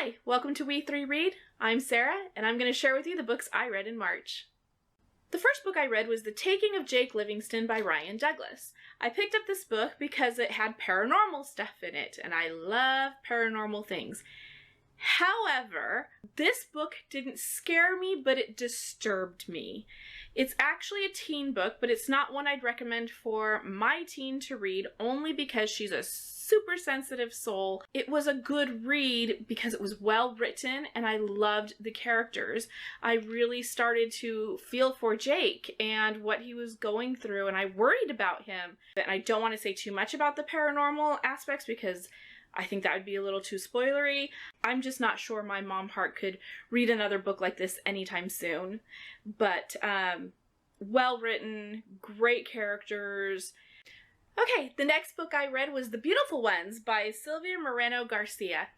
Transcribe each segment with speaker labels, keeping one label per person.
Speaker 1: Hi, welcome to We Three Read. I'm Sarah, and I'm going to share with you the books I read in March. The first book I read was The Taking of Jake Livingston by Ryan Douglas. I picked up this book because it had paranormal stuff in it, and I love paranormal things. However, this book didn't scare me, but it disturbed me. It's actually a teen book, but it's not one I'd recommend for my teen to read, only because she's a super sensitive soul. It was a good read because it was well written and I loved the characters. I really started to feel for Jake and what he was going through, and I worried about him. And I don't want to say too much about the paranormal aspects because I think that would be a little too spoilery. I'm just not sure my mom heart could read another book like this anytime soon. But well written, great characters. Okay, the next book I read was The Beautiful Ones by Silvia Moreno-Garcia.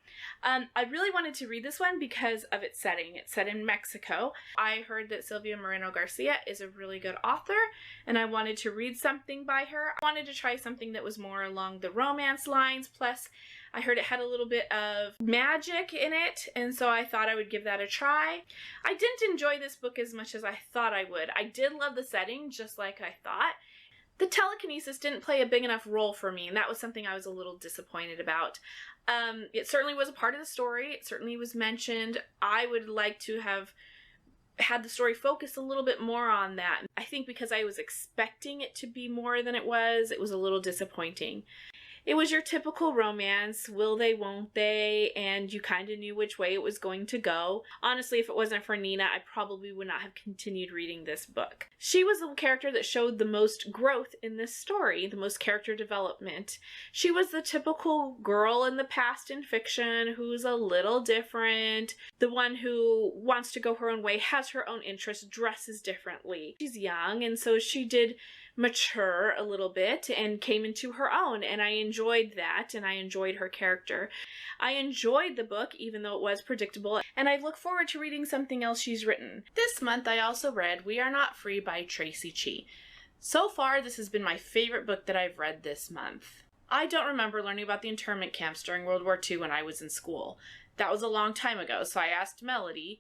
Speaker 1: I really wanted to read this one because of its setting. It's set in Mexico. I heard that Silvia Moreno-Garcia is a really good author, and I wanted to read something by her. I wanted to try something that was more along the romance lines, plus I heard it had a little bit of magic in it, and so I thought I would give that a try. I didn't enjoy this book as much as I thought I would. I did love the setting, just like I thought. The telekinesis didn't play a big enough role for me, and that was something I was a little disappointed about. It certainly was a part of the story. It certainly was mentioned. I would like to have had the story focus a little bit more on that. I think because I was expecting it to be more than it was a little disappointing. It was your typical romance, will they, won't they, and you kind of knew which way it was going to go. Honestly, if it wasn't for Nina, I probably would not have continued reading this book. She was the character that showed the most growth in this story, the most character development. She was the typical girl in the past in fiction who's a little different, the one who wants to go her own way, has her own interests, dresses differently. She's young, and so she did mature a little bit and came into her own, and I enjoyed that, and I enjoyed her character. I enjoyed the book even though it was predictable, and I look forward to reading something else she's written. This month I also read We Are Not Free by Traci Chee. So far this has been my favorite book that I've read this month. I don't remember learning about the internment camps during World War II when I was in school. That was a long time ago, so I asked Melody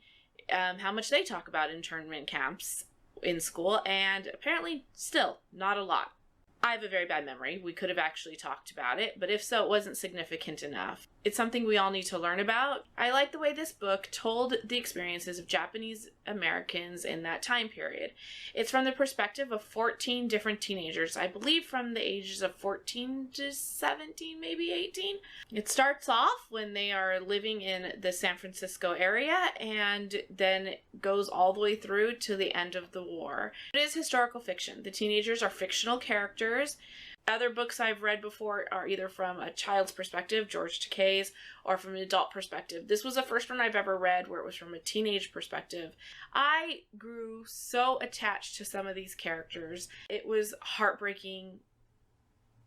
Speaker 1: how much they talk about internment camps in school, and apparently still not a lot. I have a very bad memory. We could have actually talked about it, but if so, it wasn't significant enough. It's something we all need to learn about. I like the way this book told the experiences of Japanese Americans in that time period. It's from the perspective of 14 different teenagers, I believe from the ages of 14 to 17, maybe 18. It starts off when they are living in the San Francisco area and then goes all the way through to the end of the war. It is historical fiction. The teenagers are fictional characters. Other books I've read before are either from a child's perspective, George Takei's, or from an adult perspective. This was the first one I've ever read where it was from a teenage perspective. I grew so attached to some of these characters. It was heartbreaking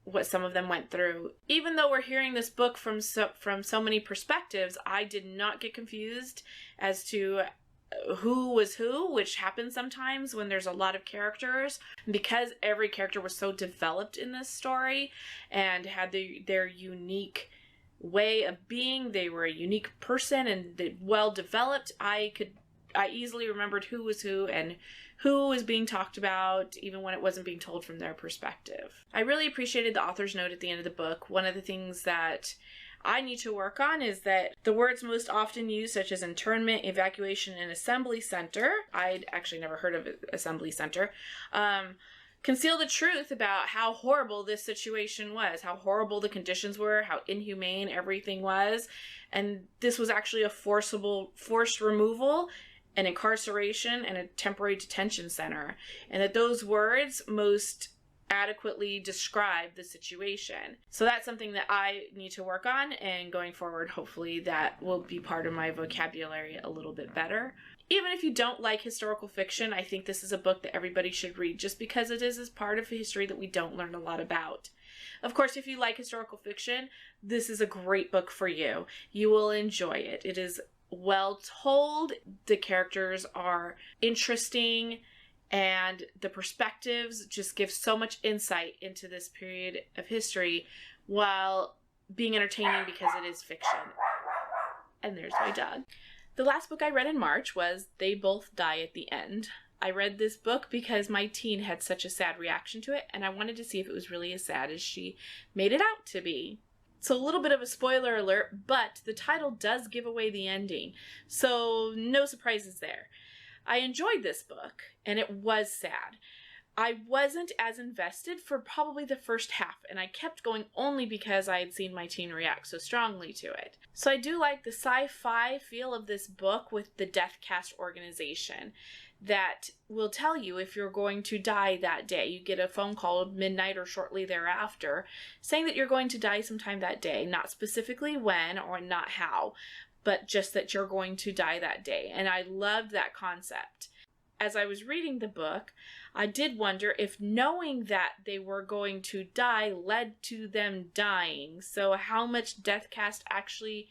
Speaker 1: what some of them went through. Even though we're hearing this book from so many perspectives, I did not get confused as to who was who, which happens sometimes when there's a lot of characters. Because every character was so developed in this story and had their unique way of being, they were a unique person and well developed, I easily remembered who was who and who was being talked about, even when it wasn't being told from their perspective. I really appreciated the author's note at the end of the book. One of the things that I need to work on is that the words most often used, such as internment, evacuation, and assembly center, I'd actually never heard of assembly center, conceal the truth about how horrible this situation was, how horrible the conditions were, how inhumane everything was. And this was actually a forced removal, an incarceration, and a temporary detention center. And that those words most adequately describe the situation. So that's something that I need to work on, and going forward, hopefully that will be part of my vocabulary a little bit better. Even if you don't like historical fiction, I think this is a book that everybody should read just because it is part of history that we don't learn a lot about. Of course, if you like historical fiction, this is a great book for you. You will enjoy it. It is well told. The characters are interesting, and the perspectives just give so much insight into this period of history while being entertaining because it is fiction. and there's my dog. The last book I read in March was They Both Die at the End. I read this book because my teen had such a sad reaction to it, and I wanted to see if it was really as sad as she made it out to be. So a little bit of a spoiler alert, but the title does give away the ending, so no surprises there. I enjoyed this book, and it was sad. I wasn't as invested for probably the first half, and I kept going only because I had seen my teen react so strongly to it. So I do like the sci-fi feel of this book with the death cast organization that will tell you if you're going to die that day. You get a phone call at midnight or shortly thereafter saying that you're going to die sometime that day, not specifically when or not how, but just that you're going to die that day. And I loved that concept. As I was reading the book, I did wonder if knowing that they were going to die led to them dying. So how much Deathcast actually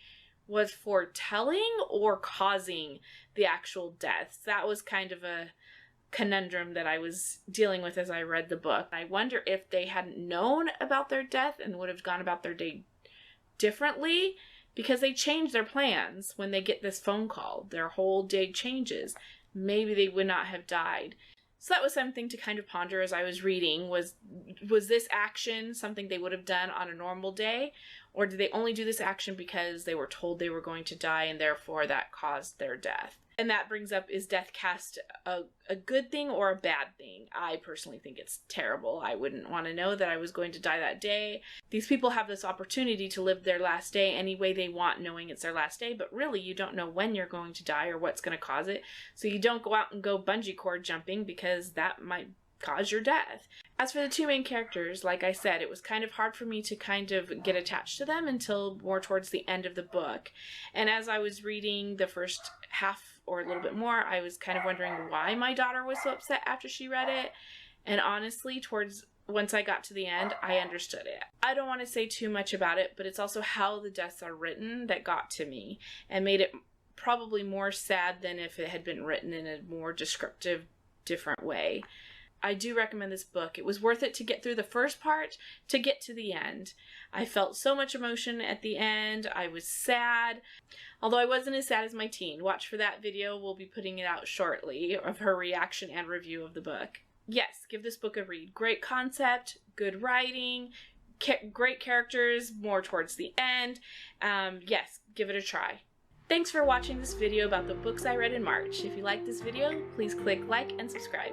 Speaker 1: was foretelling or causing the actual deaths. That was kind of a conundrum that I was dealing with as I read the book. I wonder if they hadn't known about their death and would have gone about their day differently, because they change their plans when they get this phone call. Their whole day changes. Maybe they would not have died. So that was something to kind of ponder as I was reading. Was this action something they would have done on a normal day? Or did they only do this action because they were told they were going to die and therefore that caused their death? And that brings up, is Deathcast a good thing or a bad thing? I personally think it's terrible. I wouldn't want to know that I was going to die that day. These people have this opportunity to live their last day any way they want, knowing it's their last day, but really you don't know when you're going to die or what's going to cause it. So you don't go out and go bungee cord jumping because that might cause your death. As for the two main characters, like I said, it was kind of hard for me to kind of get attached to them until more towards the end of the book. And as I was reading the first half or a little bit more, I was kind of wondering why my daughter was so upset after she read it. And honestly, once I got to the end, I understood it. I don't want to say too much about it, but it's also how the deaths are written that got to me and made it probably more sad than if it had been written in a more descriptive, different way. I do recommend this book. It was worth it to get through the first part to get to the end. I felt so much emotion at the end. I was sad. Although I wasn't as sad as my teen. Watch for that video. We'll be putting it out shortly of her reaction and review of the book. Yes, give this book a read. Great concept, good writing, great characters more towards the end. Yes, give it a try. Thanks for watching this video about the books I read in March. If you liked this video, please click like and subscribe.